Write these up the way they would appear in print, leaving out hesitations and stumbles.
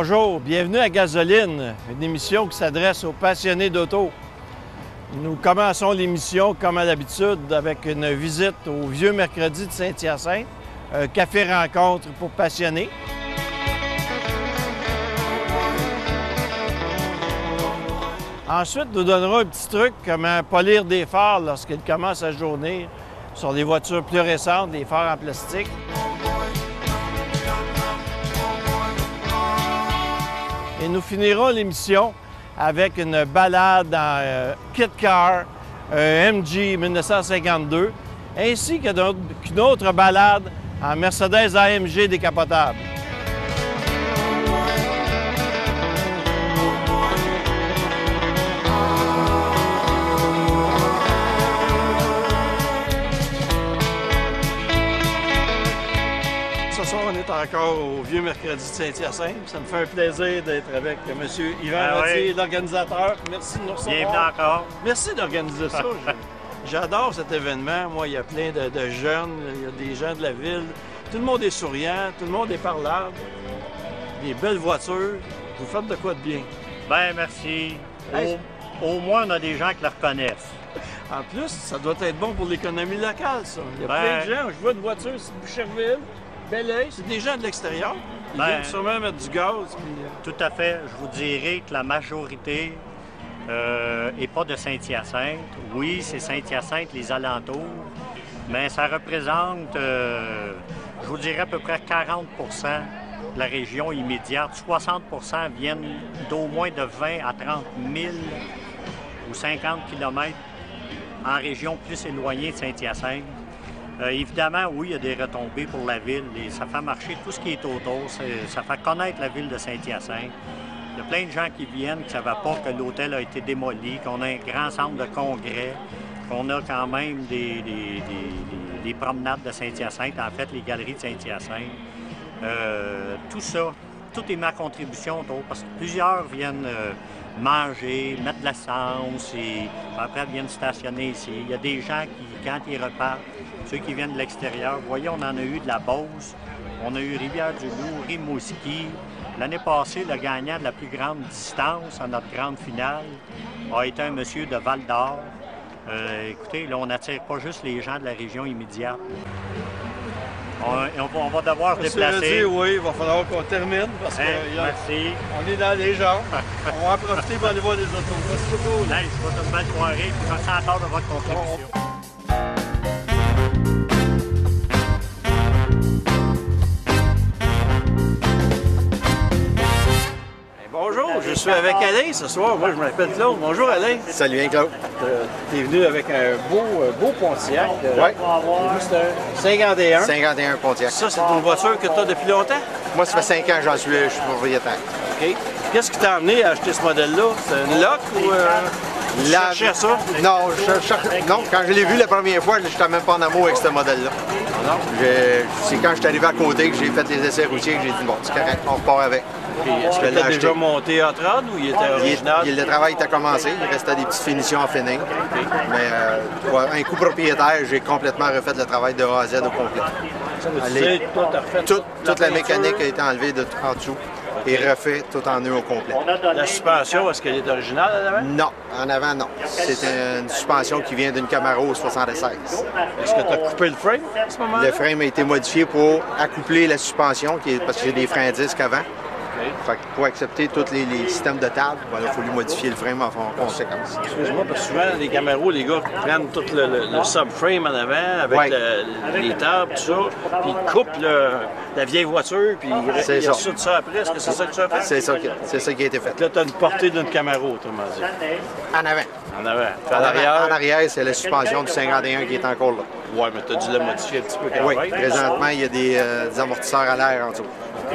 Bonjour, bienvenue à Gasoline, une émission qui s'adresse aux passionnés d'auto. Nous commençons l'émission, comme à l'habitude, avec une visite au Vieux Mercredi de Saint-Hyacinthe, un café-rencontre pour passionnés. Ensuite, nous donnerons un petit truc, comment polir des phares lorsqu'ils commencent à jaunir sur les voitures plus récentes, des phares en plastique. Et nous finirons l'émission avec une balade en kit car, un MG 1952, ainsi qu'une autre balade en Mercedes AMG décapotable. Ce soir, on est encore au Vieux Mercredi de Saint-Hyacinthe. Ça me fait un plaisir d'être avec M. Yvan Rodier, l'organisateur. Merci de nous recevoir. Bienvenue encore. Merci d'organiser ça. J'adore cet événement. Moi, il y a plein de jeunes, il y a des gens de la ville. Tout le monde est souriant, tout le monde est parlable. Des belles voitures. Vous faites de quoi de bien? Bien, merci. Au moins, on a des gens qui le reconnaissent. En plus, ça doit être bon pour l'économie locale, ça. Il y a plein de gens. Je vois une voiture, c'est Boucherville. Bel-Oeil, c'est des gens de l'extérieur. Ils viennent sûrement mettre du gaz. Tout à fait. Je vous dirais que la majorité n'est pas de Saint-Hyacinthe. Oui, c'est Saint-Hyacinthe, les alentours, mais ça représente, je vous dirais, à peu près 40 de la région immédiate. 60 viennent d'au moins de 20 à 30 000 ou 50 km en région plus éloignée de Saint-Hyacinthe. Évidemment, oui, il y a des retombées pour la ville et ça fait marcher tout ce qui est autour. Ça fait connaître la ville de Saint-Hyacinthe. Il y a plein de gens qui viennent qui ne savaient pas que l'hôtel a été démoli, qu'on a un grand centre de congrès, qu'on a quand même des promenades de Saint-Hyacinthe, en fait, les galeries de Saint-Hyacinthe. Tout ça, tout est ma contribution autour parce que plusieurs viennent manger, mettre de l'essence et après viennent stationner ici. Il y a des gens qui, quand ils repartent, ceux qui viennent de l'extérieur, vous voyez, on en a eu de la Beauce, on a eu Rivière-du-Loup, Rimouski. L'année passée, le gagnant de la plus grande distance à notre grande finale a été un monsieur de Val-d'Or. Écoutez, là, on n'attire pas juste les gens de la région immédiate. On va devoir se déplacer. Oui, il va falloir qu'on termine parce merci. On est dans les jambes. On va en profiter pour aller voir les autos. Merci beaucoup. Je vous souhaite une belle soirée. Merci encore de votre contribution. Bonjour, je suis avec Alain ce soir. Moi, je m'appelle Claude. Bonjour, Alain. Salut, Claude. Tu es venu avec un beau Pontiac. Oui. C'est un 51. 51 Pontiac. Ça, c'est une voiture que tu as depuis longtemps? Moi, ça fait 5 ans que je suis propriétaire. OK. Qu'est-ce qui t'a amené à acheter ce modèle-là? C'est une loc ou tu cherchais ça? Non, non, quand je l'ai vu la première fois, je n'étais même pas en amour avec ce modèle-là. C'est quand je suis arrivé à côté que j'ai fait les essais routiers que j'ai dit, bon, c'est correct, on repart avec. Est-ce que tu as déjà monté à 30 ou il était original? Le travail était commencé, il restait des petites finitions à finir. Mais un coup propriétaire, j'ai complètement refait le travail de A à Z au complet. Toute la mécanique a été enlevée en dessous et refait tout en eux au complet. La suspension, est-ce qu'elle est originale en avant? Non, en avant, non. C'est une suspension qui vient d'une Camaro 76. Est-ce que tu as coupé le frame à ce moment-là? Le frame a été modifié pour accoupler la suspension, parce que j'ai des freins à disque avant. Fait que pour accepter tous les systèmes de table, il a fallu modifier le frame en conséquence. Excuse-moi, parce que souvent, les Camaros, les gars prennent tout le subframe en avant avec les tables, tout ça, puis ils coupent la vieille voiture, puis ils ressortent ça après. Est-ce que c'est ça que tu as fait? C'est ça qui a été fait. Là, tu as une portée d'une Camaro, autrement dit. En avant. En avant. En arrière, c'est la suspension du 51 qui est encore là. Oui, mais tu as dû la modifier un petit peu quand même. Oui, présentement, il y a des amortisseurs à l'air en dessous,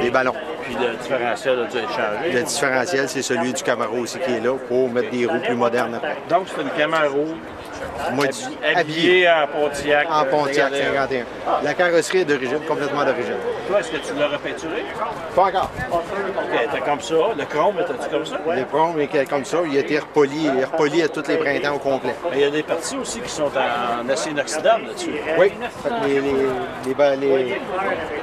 des ballons. Puis le différentiel a dû être changé. Le différentiel, c'est celui du Camaro aussi qui est là pour mettre des roues plus modernes après. Donc, c'est une Camaro habillée en Pontiac. En Pontiac 51. La carrosserie est d'origine, complètement d'origine. Toi, est-ce que tu l'as repeinturé? Pas encore. OK, t'as comme ça. Le chrome, t'as-tu comme ça? Le chrome est comme ça, il a été repoli, il est repoli à tous les printemps au complet. Mais il y a des parties aussi qui sont en acier inoxydable là-dessus. Oui,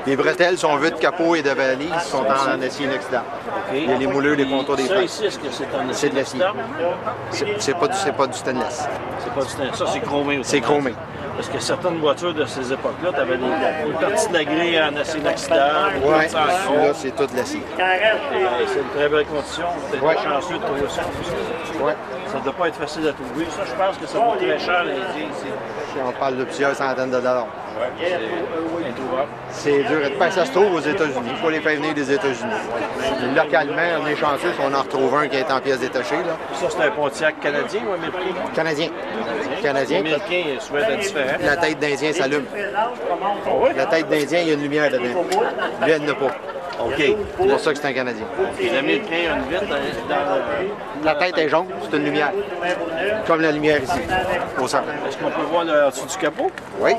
les bretelles sont vues de capot et de valise sont en acier inoxydable. Okay. Il y a les moulures, les contours des ça freins. ici, est-ce que c'est en C'est acier de l'acier. inoxydable? C'est pas du stainless. C'est pas du stainless. Ça, c'est chromé aussi. C'est chromé. Parce que certaines voitures de ces époques-là, tu avais une partie de la grille en acier inoxydable. Oui, celui-là, c'est tout de l'acier. C'est une très belle condition. Vous êtes Ouais. chanceux de trouver ça. Ouais. Ça ne doit pas être facile à trouver. Ça, je pense que ça vaut très cher, les ici. On parle de plusieurs centaines de dollars. C'est introuvable. C'est dur. Ben, ça se trouve aux États-Unis. Il faut les faire venir des États-Unis. Localement, on est chanceux si on en retrouve un qui est en pièces détachées. Là. Ça, c'est un Pontiac canadien ou américain? Canadien. Canadien. Américain, il souhaite être différent. La tête d'Indien s'allume. Ah oui? La tête d'Indien, il y a une lumière dedans. Lui, elle n'a pas. OK. C'est pour ça que c'est un Canadien. Et l'Américain a une vitre dans La tête est jaune, c'est une lumière. Comme la lumière ici, au centre. Est-ce qu'on peut voir en dessous du capot? Oui.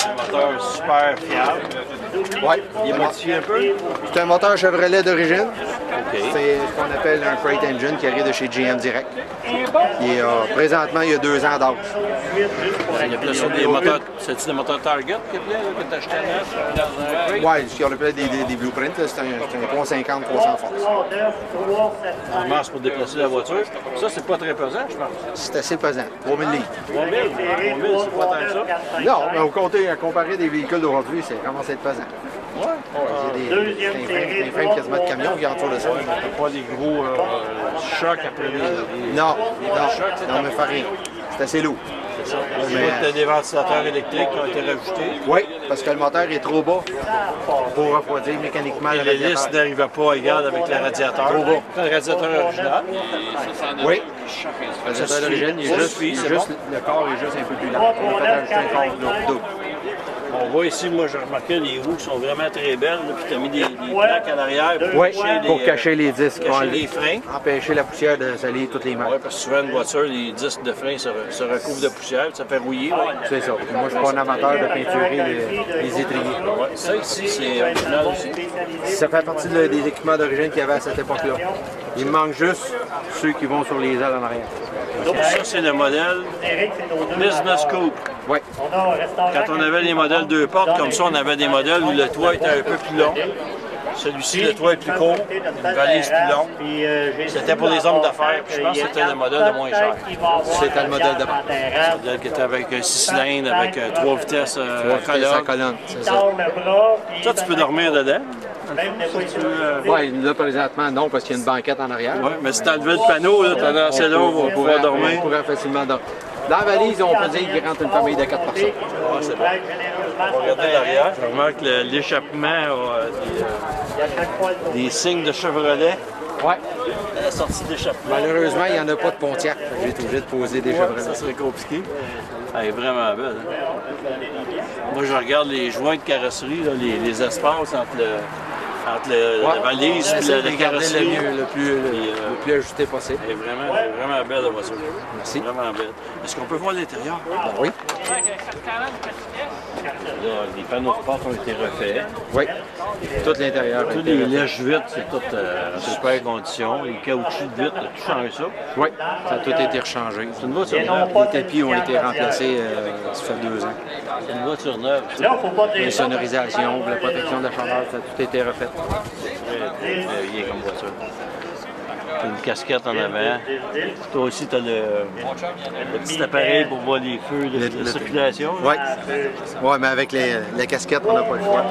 Un moteur super fiable. Oui. Il est modifié un peu? C'est un moteur Chevrolet d'origine. OK. C'est ce qu'on appelle un freight engine qui arrive de chez GM Direct. Présentement, il y a 2 ans d'âge. Il y a plus ça des moteurs. C'est-tu des moteurs Target que tu as acheté neuf dans un crate? Oui, ce qu'on appelle des blueprints, là, c'est un 350, 300 forces. Normalement, c'est pour déplacer la voiture. Ça, c'est pas très pesant, je pense. C'est assez pesant, 3000 livres. 3000, c'est pas tant que ça. Non, mais au côté, à comparer des véhicules d'aujourd'hui, c'est commence à être pesant. Ouais. Il y a des frames quasiment de camion qui entourent de ça. T'as pas des gros chocs après les... Non, non, mais faire rien. C'est assez lourd. C'est ça. Je vois que tu as des ventilateurs électriques qui ont été rajoutés. Oui, parce que le moteur est trop bas pour refroidir mécaniquement le Et l'hélice radiateur. n'arrivait pas à égal avec le radiateur. Trop bas. C'est le radiateur original. Oui. Le radiateur d'origine, le corps est juste un peu plus lent. On a fait ajouter un corps double. On voit ici, moi, j'ai remarqué les roues sont vraiment très belles. Puis tu as mis des plaques à l'arrière Oui, pour cacher les disques. cacher les freins. Empêcher la poussière de salir toutes les mains. Oui, parce que souvent, une voiture, les disques de frein se recouvrent de poussière, puis ça fait rouiller. Ouais. C'est ça. Moi, je suis pas un amateur de peinturer les étriers. Ouais. Ça ici, c'est original aussi. Ça fait partie des équipements d'origine qu'il y avait à cette époque-là. Il me manque juste ceux qui vont sur les ailes en arrière. Ça, c'est le modèle Business Coupe. Oui. Quand on avait les modèles 2 portes, comme ça, on avait des modèles où le toit était un peu plus long. Celui-ci, le toit est plus court, une valise plus longue. C'était pour les hommes d'affaires, puis je pense que c'était le modèle de moins cher. C'était le modèle de base. Le modèle qui était avec 6 cylindres, avec 3 vitesses Sa colonne, c'est ça. Ça, tu peux dormir dedans. Oui, là, présentement, non, parce qu'il y a une banquette en arrière. Oui, mais si tu enlevais le panneau, tu en as assez long pour pouvoir dormir. On pourrait facilement dormir. Dans la valise, on peut dire qu'il rentre une famille de 4 personnes. Ah, c'est bon. On va regarder l'arrière. Je remarque que l'échappement a des signes de Chevrolet. Oui. La sortie d'échappement. Malheureusement, il n'y en a pas de Pontiac. J'ai été obligé de poser des Chevrolet. Ça serait compliqué. Elle est vraiment belle. Hein? Moi, je regarde les joints de carrosserie, là, les espaces entre la valise et la carrosserie. Le plus ajusté possible. Elle est vraiment belle, la voiture. Merci. Vraiment belle. Est-ce qu'on peut voir l'intérieur? Oui. Là, les panneaux de porte ont été refaits. Oui. Tout l'intérieur. Tous les lèches-vitres, c'est tout en super condition. Les caoutchoucs de vitres, tout changé ça. Oui. Ça a tout été rechangé. C'est une voiture neuve. Les tapis ont été remplacés, ça fait 2 ans. C'est une voiture neuve. Les sonorisations, la protection de la chaleur, ça a tout été refait. Très vieille comme voiture. T'as une casquette en avant. Toi aussi, tu as le petit appareil pour voir les feux de circulation. Oui. Oui, mais avec la casquette, on n'a pas le choix.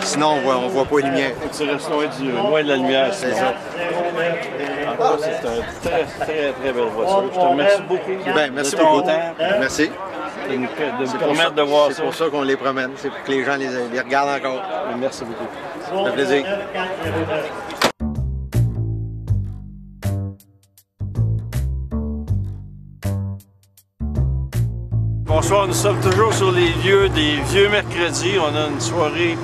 Sinon, on voit pas les lumières. Tu restes loin de la lumière. C'est ça. En tout cas, c'est une très belle voiture. Je te remercie beaucoup. Ben, merci de ton beaucoup. temps, Merci. de me permettre de voir ça. C'est pour ça qu'on les promène. C'est pour que les gens les regardent encore. Merci beaucoup. Ça fait plaisir. Bonsoir, nous sommes toujours sur les lieux des Vieux Mercredis. On a une soirée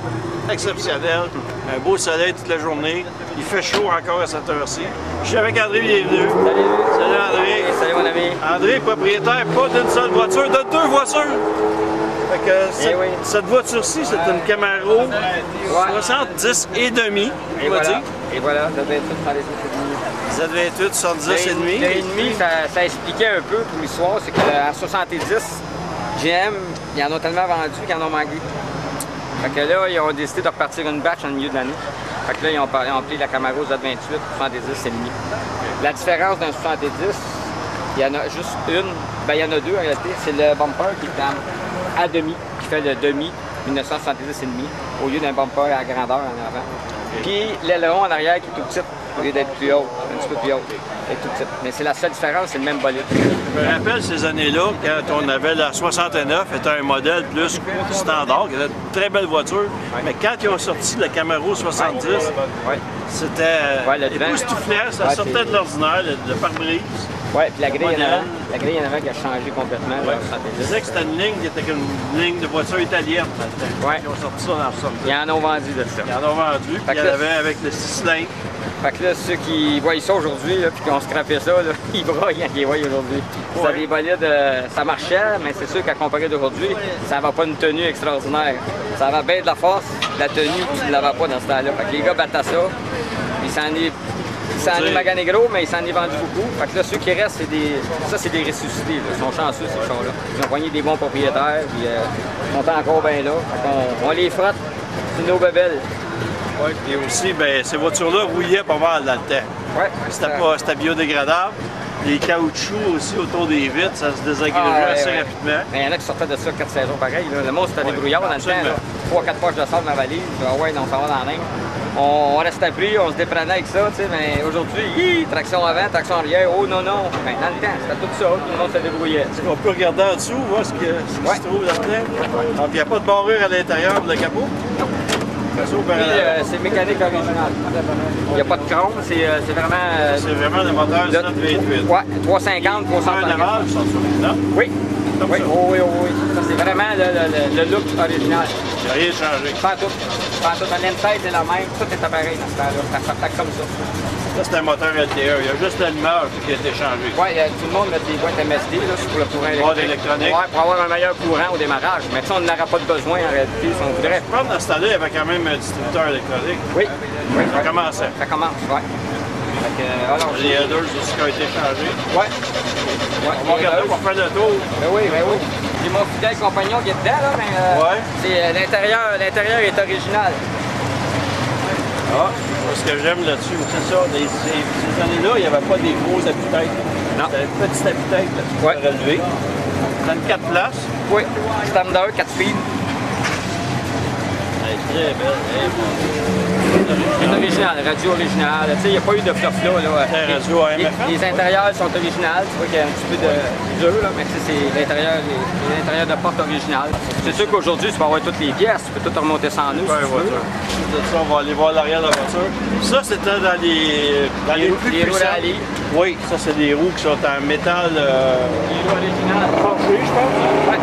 exceptionnelle, un beau soleil toute la journée. Il fait chaud encore à cette heure-ci. Je suis avec André, bienvenue. Salut. Salut André. Salut mon ami. André, propriétaire pas d'une seule voiture, de 2 voitures. Fait que cette voiture-ci, c'est une Camaro 70 et demi, on va dire. Et voilà, Z28, 78, 70 et demi. Le et demi, ça expliquait un peu pour l'histoire, c'est qu'en 70, GM, ils en ont tellement vendu qu'ils en ont manqué. Fait que là, ils ont décidé de repartir une batch en milieu de l'année. Fait que là, ils ont appelé la Camaro Z28 70 et demi. La différence d'un 70, il y en a juste une, ben il y en a deux en réalité, c'est le bumper qui est à demi, qui fait le demi 1970 et demi, au lieu d'un bumper à grandeur en avant. Puis l'aileron en arrière qui est tout petit, au lieu d'être plus haut, un petit peu plus haut, est tout petit. Mais c'est la seule différence, c'est le même bolide. Je me rappelle ces années-là, quand on avait la 69, c'était un modèle plus standard, qui était une très belle voiture. Mais quand ils ont sorti la Camaro 70, c'était époustouflant, ça sortait de l'ordinaire, le pare-brise. Oui, puis la grille en avant qui a changé complètement. Je disais que c'était une ligne qui était comme une ligne de voiture italienne. Ils ont sorti ça dans le sorte. Ils en ont vendu de ça. Ils en ont vendu, puis il y en avait avec le 6 cylindres. Fait que là, ceux qui voient ça aujourd'hui, puis qui ont scrappé ça, là, ils broient quand ils les voient aujourd'hui. C'était des bolides, ça marchait, mais c'est sûr qu'à comparer d'aujourd'hui, ça n'avait pas une tenue extraordinaire. Ça avait bien de la force, la tenue, tu ne l'avais pas dans ce temps-là. Fait que les gars battaient ça, ils s'en est magané gros, mais il s'en est vendu beaucoup. Fait que là, ceux qui restent, c'est des ressuscités. Là. Ils sont chanceux, ces chars-là. Ils ont pogné des bons propriétaires, puis ils sont encore bien là. Fait on les frotte, c'est nos bébelles. Oui, et aussi, bien, ces voitures-là rouillaient pas mal dans le temps. Ouais, c'était biodégradable. Les caoutchoucs aussi autour des vitres, ça se désagrégeait assez rapidement. Mais il y en a qui sortaient de ça 4 saisons pareil. Là. Le monde, c'était des brouillards dans le temps. 3-4 poches de sable dans la valise. Ah ouais, on s'en va dans la main. On restait pris, on se déprenait avec ça, tu sais, mais aujourd'hui, traction avant, traction arrière, oh non, non. Ben, dans le temps, c'était tout ça, tout le monde se débrouillait. On peut regarder en dessous, voir ce qui se trouve là-dedans. Donc, il n'y a pas de barrure à l'intérieur de le capot. C'est mécanique originale. Il n'y a pas de chrome, c'est vraiment... c'est vraiment le moteur 728. Ouais, 350, 350. Oui. Oui, oui, oui. Ça, c'est vraiment le look original. Il n'y a rien changé. Pas tout. Pas tout. L'entête est la même. Tout est appareil dans ce temps-là. Ça s'attaque comme ça. Ça, c'est un moteur LTE. Il y a juste l'allumage qui a été changé. Oui, tout le monde met des boîtes MSD là, pour le courant électronique. Oui, pour avoir un meilleur courant au démarrage. Mais ça, on n'aura pas de besoin en réalité si on voudrait. Je pense que dans ce temps-là, il y avait quand même un distributeur électronique. Oui. Ça commençait. Ça commence, oui. Les headers aussi qui ont été changés. Oui. On va regarder pour faire le tour. Ben oui, ben oui. J'ai mon fidèle compagnon qui est dedans, là, mais l'intérieur est original. Ah, ce que j'aime là-dessus, c'est ça. Ces années-là, il n'y avait pas des gros appuis-têtes. Non. C'était une petite appuie-tête relevée. Dans une 4 places. Oui. Standard, 4 speed. Elle est très belle. C'est original, radio originale. Tu sais, il n'y a pas eu de fluff là. Les intérieurs sont originales. Tu vois qu'il y a un petit peu de dur, là, mais c'est l'intérieur de porte originale. C'est sûr qu'aujourd'hui, tu peux avoir toutes les pièces. Tu peux tout remonter sans nous. Ça, on va aller voir l'arrière de la voiture. Ça, c'était dans les roues plus puissantes. Oui, ça, c'est des roues qui sont en métal. Les roues originales. Forgé, je pense. Oui.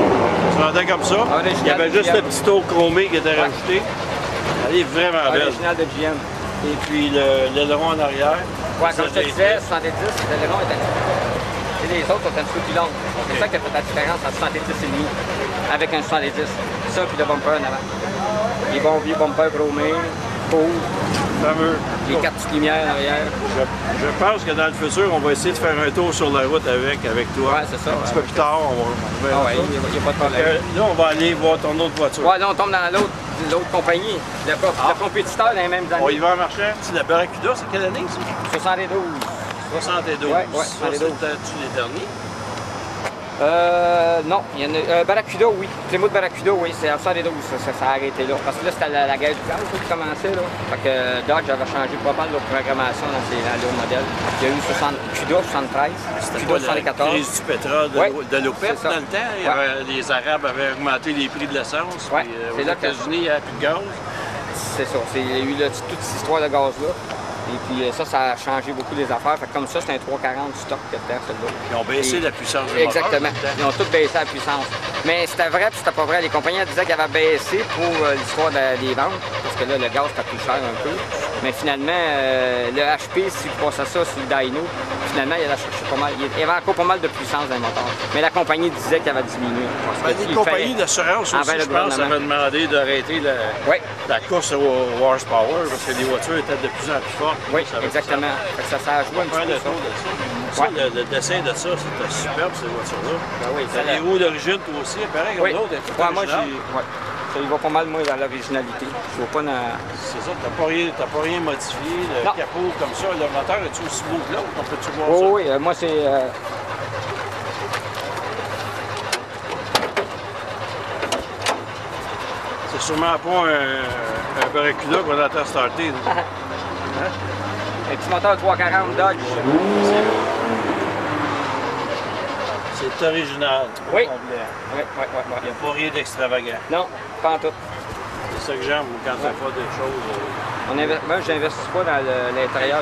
Tu rendais comme ça. Il y avait juste le petit tour chromé qui était rajouté. Elle est vraiment belle. Original de GM. Et puis l'aileron en arrière. Oui, comme je te disais, 70, l'aileron est un petit peu. Les autres sont un petit peu plus longs. C'est ça qui a fait la différence entre 70,5 avec un 70. Ça, puis le bumper en avant. Les bons vieux bumpers chromés, rouges. Fameux. Les 4 petites lumières en arrière. Je pense que dans le futur, on va essayer de faire un tour sur la route avec toi. Oui, c'est ça. Un petit peu plus tard, on va faire ça. Il n'y a pas de problème. Là, on va aller voir ton autre voiture. Oui, là, on tombe dans l'autre compagnie. Le compétiteur dans les mêmes années. On y va en marchand. La Barracuda, c'est quelle année, ça? 72. 72. Oui, ça, c'était-tu les derniers? Non, il y en a. Barracuda, oui. Plymouth Barracuda, oui, c'est en 72, ça a arrêté là. Parce que là, c'était la guerre du gaz qui commençait, là. Fait que Dodge avait changé pas mal de programmation dans les modèles. Il y a eu Cuda 73, Cuda 74. La crise du pétrole de l'OPEP dans le temps. Les Arabes avaient augmenté les prix de l'essence. Ouais, aux États-Unis, il n'y avait plus de gaz. C'est ça. Il y a eu toute cette histoire de gaz-là. Et puis ça a changé beaucoup les affaires. Fait que comme ça, c'est un 340 stock que dedans, celui-là. Ils ont baissé la puissance du Exactement. Ils ont tous baissé la puissance. Mais c'était vrai puis c'était pas vrai. Les compagnies disaient qu'ils avaient baissé pour l'histoire des ventes. Parce que là, le gaz était plus cher un peu. Mais finalement, le HP, si vous passez ça sur le dyno, finalement, il y avait encore pas mal de puissance dans le moteur. Mais la compagnie disait qu'il avait diminué. Les compagnies d'assurance aussi, je pense, avaient demandé d'arrêter la course au horsepower parce que les voitures étaient de plus en plus fortes. Oui, exactement. Ça a joué un petit peu ça. Le dessin de ça, c'était superbe, ces voitures-là. Ben oui, les roues d'origine, toi aussi, pareil comme l'autre. Moi, ça y va pas mal, moi, dans l'originalité. Je vois pas dans... C'est ça, t'as pas rien modifié, le capot comme ça. Le moteur, est-tu aussi beau que l'autre? On peut-tu voir ça? Oui, moi, c'est... C'est sûrement pas un barracula qu'on entend starter. Un petit moteur 340 Dodge. C'est original. Oui. Il n'y a pas rien d'extravagant. Non, pas en tout. C'est ça que j'aime quand tu fais des choses. Moi, je n'investis pas dans l'intérieur.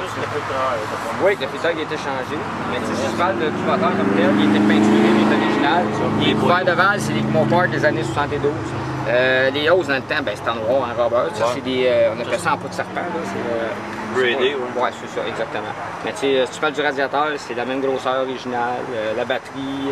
Oui, le filtre a été changé. Mais si je parle du moteur comme tel, il était peinturé, il est original. Les couverts de valve, c'est les moteurs des années 72. Les hausses dans le temps, c'était en noir, en rubber. Ça, c'est des, on appelle ça en peau de serpent. Braidé, oui, c'est ça, exactement. Mais tu sais, si tu parles du radiateur, c'est la même grosseur originale, la batterie,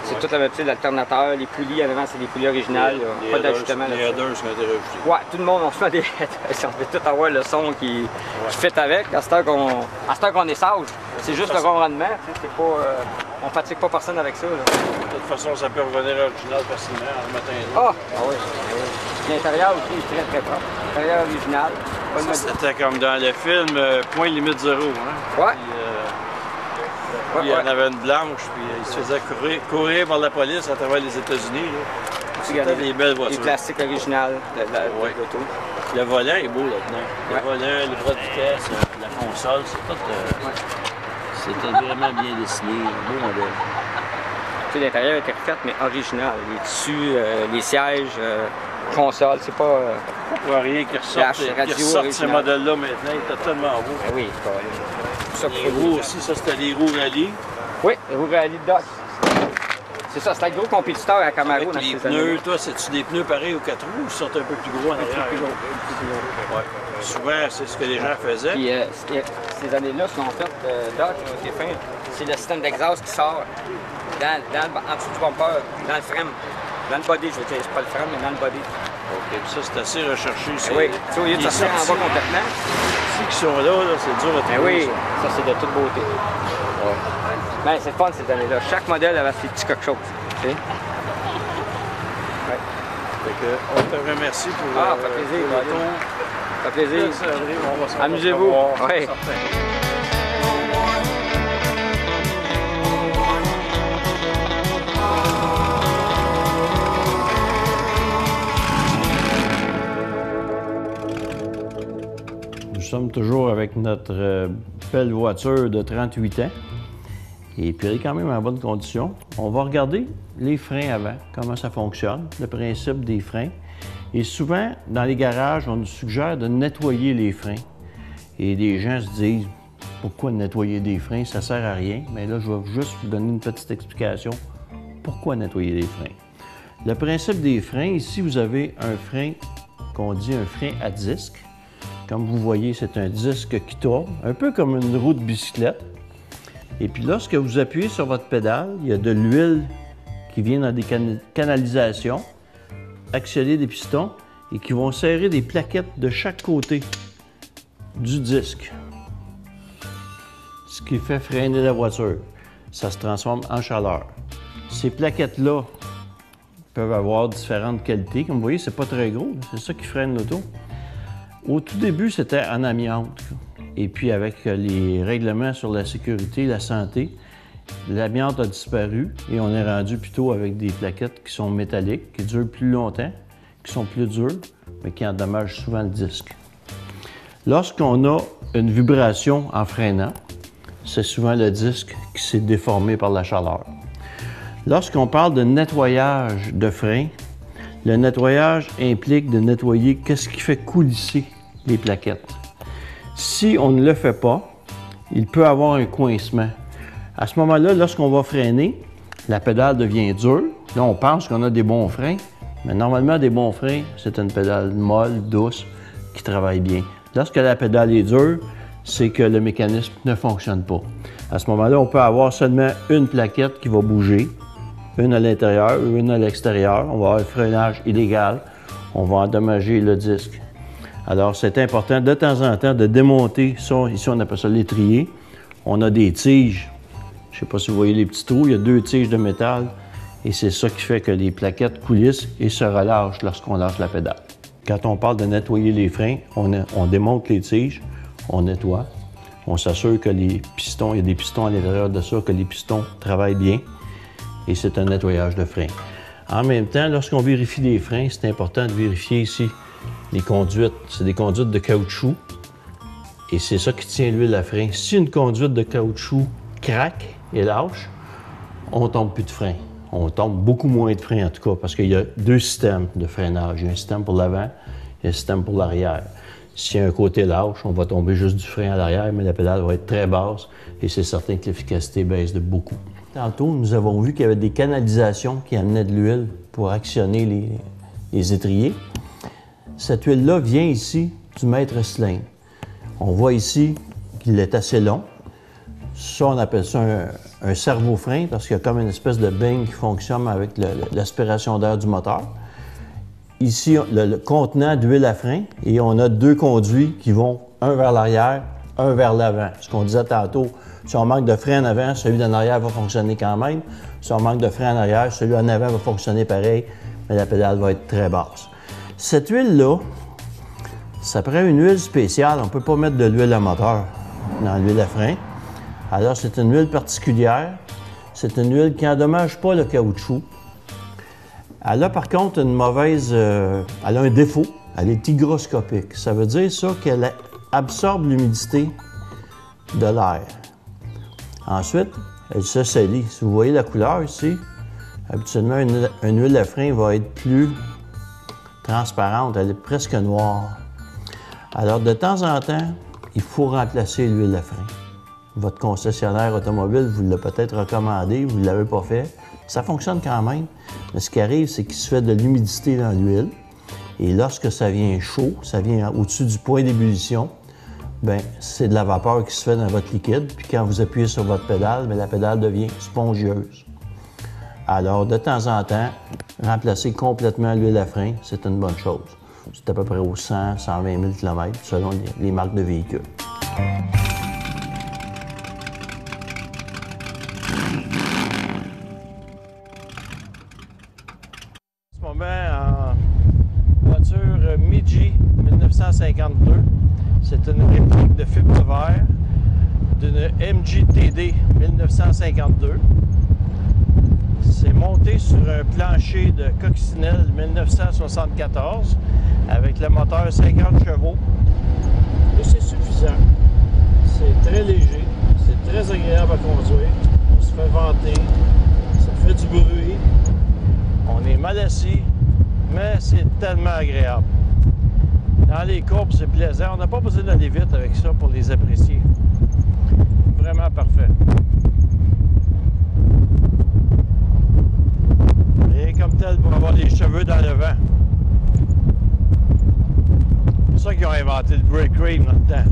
c'est tout le même type d'alternateur, les poulies en avant, c'est des poulies originales, pas d'ajustement là-dessus. Les headers sont été rajoutés. Oui, tout le monde, on se met des headers, on veut tout avoir le son qui fit avec. À cette heure qu'on est sage, c'est juste le bon rendement, c'est pas, on fatigue pas personne avec ça. Là. De toute façon, ça peut revenir à l'original facilement le matin. Oui. L'intérieur aussi est très très propre. L'intérieur original. C'était comme dans le film Point limite zéro. Hein? Ouais. Puis, il y en avait une blanche, puis il se faisait courir par la police à travers les États-Unis. C'était des belles voitures. Les plastiques originales de l'auto. Le volant est beau là-dedans. Le volant, les bras de vitesse, la console, c'est tout. C'était vraiment bien dessiné, un beau modèle. L'intérieur était refait, mais original. Les tissus, les sièges, console, c'est pas... Pas rien qui ressortent ces modèles-là maintenant, ils étaient tellement beaux. Ben oui, c'est pas... Les roues aussi, ça c'était les roues rallye. Oui, les roues rallye de Dodge. C'est ça, c'était le gros compétiteur à Camaro dans ces années. Les pneus, toi, c'est-tu des pneus pareils aux 4 roues ou ils sont un peu plus gros en arrière? Plus gros. Ouais. Souvent, c'est ce que les gens faisaient. Puis, ces années-là, ce qu'on fait, Dodge, ont été faits, c'est le système d'exhaust qui sort en dessous du bumper, dans le frame. Dans le body, je veux dire, c'est pas le frame, mais dans le body. OK, puis ça, c'est assez recherché. Oui, tu sais, au lieu de sortir en bas complètement. Ceux qui sont là, c'est dur à trouver. Oui, ça, c'est de toute beauté. Ouais. Mais c'est fun ces années-là. Chaque modèle avait ses petits quelque chose. Tu sais? Ouais. Fait que, on te remercie pour ça fait plaisir. Ça fait plaisir. Amusez-vous. Oui. Nous sommes toujours avec notre belle voiture de 38 ans. Et puis elle est quand même en bonne condition. On va regarder les freins avant, comment ça fonctionne, le principe des freins. Et souvent, dans les garages, on nous suggère de nettoyer les freins. Et les gens se disent, pourquoi nettoyer des freins? Ça sert à rien. Mais là, je vais juste vous donner une petite explication. Pourquoi nettoyer les freins? Le principe des freins, ici, vous avez un frein qu'on dit un frein à disque. Comme vous voyez, c'est un disque qui tourne, un peu comme une roue de bicyclette. Et puis lorsque vous appuyez sur votre pédale, il y a de l'huile qui vient dans des canalisations, actionner des pistons et qui vont serrer des plaquettes de chaque côté du disque. Ce qui fait freiner la voiture. Ça se transforme en chaleur. Ces plaquettes-là peuvent avoir différentes qualités. Comme vous voyez, c'est pas très gros. C'est ça qui freine l'auto. Au tout début, c'était en amiante. Et puis, avec les règlements sur la sécurité, la santé, l'amiante a disparu et on est rendu plutôt avec des plaquettes qui sont métalliques, qui durent plus longtemps, qui sont plus dures, mais qui endommagent souvent le disque. Lorsqu'on a une vibration en freinant, c'est souvent le disque qui s'est déformé par la chaleur. Lorsqu'on parle de nettoyage de frein, le nettoyage implique de nettoyer qu'est-ce qui fait coulisser les plaquettes. Si on ne le fait pas, il peut avoir un coincement. À ce moment-là, lorsqu'on va freiner, la pédale devient dure. Là, on pense qu'on a des bons freins, mais normalement, des bons freins, c'est une pédale molle, douce, qui travaille bien. Lorsque la pédale est dure, c'est que le mécanisme ne fonctionne pas. À ce moment-là, on peut avoir seulement une plaquette qui va bouger, une à l'intérieur, une à l'extérieur. On va avoir un freinage illégal, on va endommager le disque. Alors, c'est important de temps en temps de démonter ça. Ici, on appelle ça l'étrier. On a des tiges. Je ne sais pas si vous voyez les petits trous, il y a 2 tiges de métal et c'est ça qui fait que les plaquettes coulissent et se relâchent lorsqu'on lâche la pédale. Quand on parle de nettoyer les freins, on démonte les tiges, on nettoie, on s'assure que les pistons, il y a des pistons à l'intérieur de ça, que les pistons travaillent bien et c'est un nettoyage de freins. En même temps, lorsqu'on vérifie les freins, c'est important de vérifier ici les conduites. C'est des conduites de caoutchouc et c'est ça qui tient l'huile à frein. Si une conduite de caoutchouc craque et lâche, on tombe plus de frein. On tombe beaucoup moins de frein en tout cas parce qu'il y a 2 systèmes de freinage. Il y a un système pour l'avant et un système pour l'arrière. Si un côté lâche, on va tomber juste du frein à l'arrière, mais la pédale va être très basse et c'est certain que l'efficacité baisse de beaucoup. Tantôt, nous avons vu qu'il y avait des canalisations qui amenaient de l'huile pour actionner les étriers. Cette huile-là vient ici du maître cylindre. On voit ici qu'il est assez long. Ça, on appelle ça un servo-frein parce qu'il y a comme une espèce de beigne qui fonctionne avec l'aspiration d'air du moteur. Ici, le contenant d'huile à frein et on a 2 conduits qui vont un vers l'arrière, un vers l'avant. Ce qu'on disait tantôt, si on manque de frein en avant, celui d'en arrière va fonctionner quand même. Si on manque de frein en arrière, celui en avant va fonctionner pareil, mais la pédale va être très basse. Cette huile-là, ça prend une huile spéciale. On ne peut pas mettre de l'huile à moteur dans l'huile à frein. Alors, c'est une huile particulière. C'est une huile qui n'endommage pas le caoutchouc. Elle a par contre une mauvaise... elle a un défaut. Elle est hygroscopique. Ça veut dire ça qu'elle absorbe l'humidité de l'air. Ensuite, elle se salit. Si vous voyez la couleur ici, habituellement, une huile à frein va être plus transparente. Elle est presque noire. Alors, de temps en temps, il faut remplacer l'huile à frein. Votre concessionnaire automobile vous l'a peut-être recommandé, vous ne l'avez pas fait. Ça fonctionne quand même, mais ce qui arrive, c'est qu'il se fait de l'humidité dans l'huile. Et lorsque ça vient chaud, ça vient au-dessus du point d'ébullition, bien, c'est de la vapeur qui se fait dans votre liquide. Puis quand vous appuyez sur votre pédale, bien, la pédale devient spongieuse. Alors, de temps en temps, remplacer complètement l'huile à frein, c'est une bonne chose. C'est à peu près aux 100, 120 000 km selon les marques de véhicules. En voiture Midji 1952. C'est une réplique de fibre de verre d'une MG-TD 1952. C'est monté sur un plancher de coccinelle 1974 avec le moteur 50 chevaux. Et c'est suffisant. C'est très léger, c'est très agréable à conduire. On se fait vanter, ça fait du bruit. On est mal assis, mais c'est tellement agréable. Dans les courbes, c'est plaisant. On n'a pas besoin d'aller vite avec ça pour les apprécier. Vraiment parfait. Rien comme tel pour avoir les cheveux dans le vent. C'est pour ça qu'ils ont inventé le brake cream dans le temps.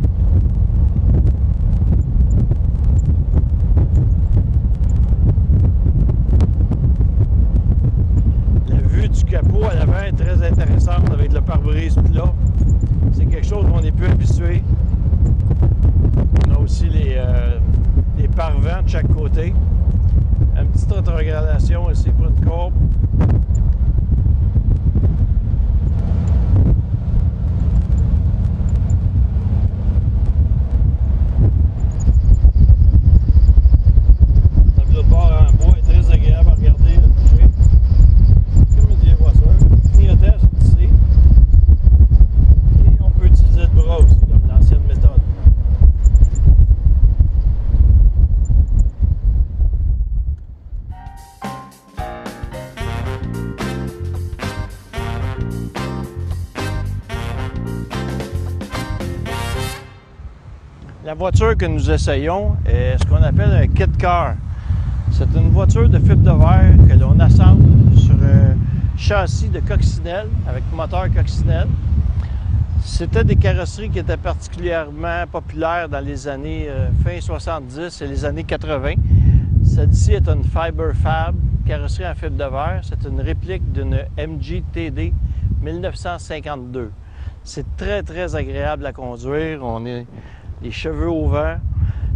Du capot à l'avant est très intéressante avec le pare-brise plat. C'est quelque chose qu'on est plus habitué. On a aussi les pare-vents de chaque côté. Une petite rétrogradation ici pour une courbe. Le tableau de bord en bois est très agréable à regarder. Ici. Et on peut utiliser le bras aussi, comme l'ancienne méthode. La voiture que nous essayons est ce qu'on appelle un kit car. C'est une voiture de fibre de verre que l'on assemble sur un châssis de coccinelle avec moteur coccinelle. C'était des carrosseries qui étaient particulièrement populaires dans les années fin 70 et les années 80. Celle-ci est une Fiber Fab, carrosserie en fibre de verre. C'est une réplique d'une MG TD 1952. C'est très, très agréable à conduire. On a les cheveux au vent.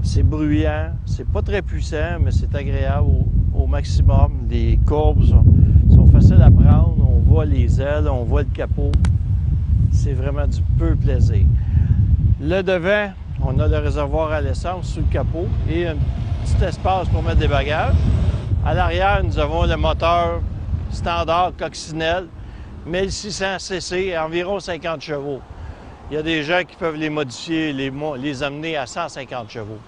C'est bruyant. C'est pas très puissant, mais c'est agréable au maximum. Les courbes sont faciles à prendre. On voit les ailes, on voit le capot. C'est vraiment du peu plaisir. Le devant, on a le réservoir à l'essence sous le capot et un petit espace pour mettre des bagages. À l'arrière, nous avons le moteur standard coccinelle, 1600 cc, environ 50 chevaux. Il y a des gens qui peuvent les modifier, les amener à 150 chevaux.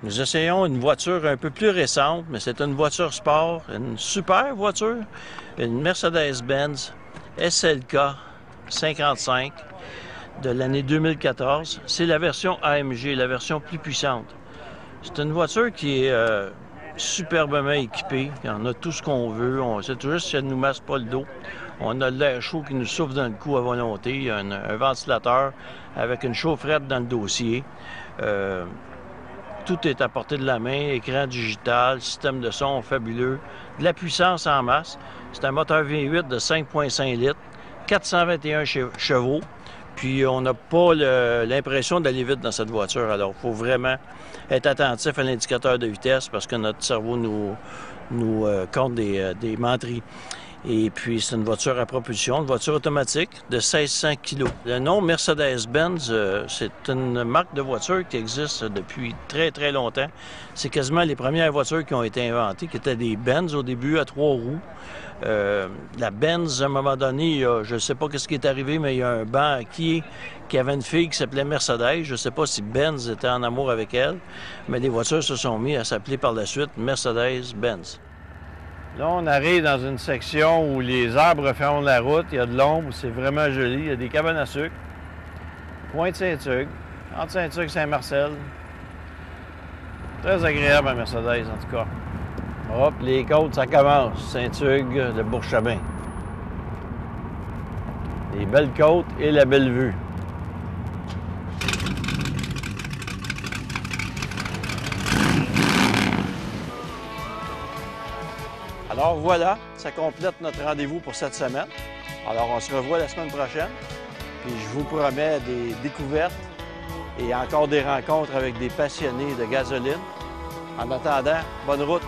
Nous essayons une voiture un peu plus récente, mais c'est une voiture sport, une super voiture, une Mercedes-Benz SLK 55 de l'année 2014. C'est la version AMG, la version plus puissante. C'est une voiture qui est superbement équipée. On a tout ce qu'on veut. C'est juste qu'elle ne nous masse pas le dos. On a l'air chaud qui nous souffle dans le cou à volonté. Il y a un ventilateur avec une chaufferette dans le dossier. Tout est à portée de la main, écran digital, système de son fabuleux, de la puissance en masse. C'est un moteur V8 de 5,5 litres, 421 chevaux. Puis on n'a pas l'impression d'aller vite dans cette voiture. Alors, il faut vraiment être attentif à l'indicateur de vitesse parce que notre cerveau nous compte des menteries. Et puis, c'est une voiture à propulsion, une voiture automatique de 1600 kg. Le nom Mercedes-Benz, c'est une marque de voiture qui existe depuis très, très longtemps. C'est quasiment les premières voitures qui ont été inventées, qui étaient des Benz au début à 3 roues. La Benz, à un moment donné, je ne sais pas ce qui est arrivé, mais il y a un banquier qui avait une fille qui s'appelait Mercedes. Je ne sais pas si Benz était en amour avec elle, mais les voitures se sont mises à s'appeler par la suite Mercedes-Benz. Là, on arrive dans une section où les arbres ferment la route, il y a de l'ombre, c'est vraiment joli, il y a des cabanes à sucre. Pointe-Saint-Hugues, entre Saint-Hugues et Saint-Marcel. Très agréable à Mercedes, en tout cas. Hop, les côtes, ça commence. Saint-Hugues, le Bourg-Chabin. Les belles côtes et la belle vue. Alors voilà, ça complète notre rendez-vous pour cette semaine. Alors on se revoit la semaine prochaine. Puis je vous promets des découvertes et encore des rencontres avec des passionnés de gasoline. En attendant, bonne route!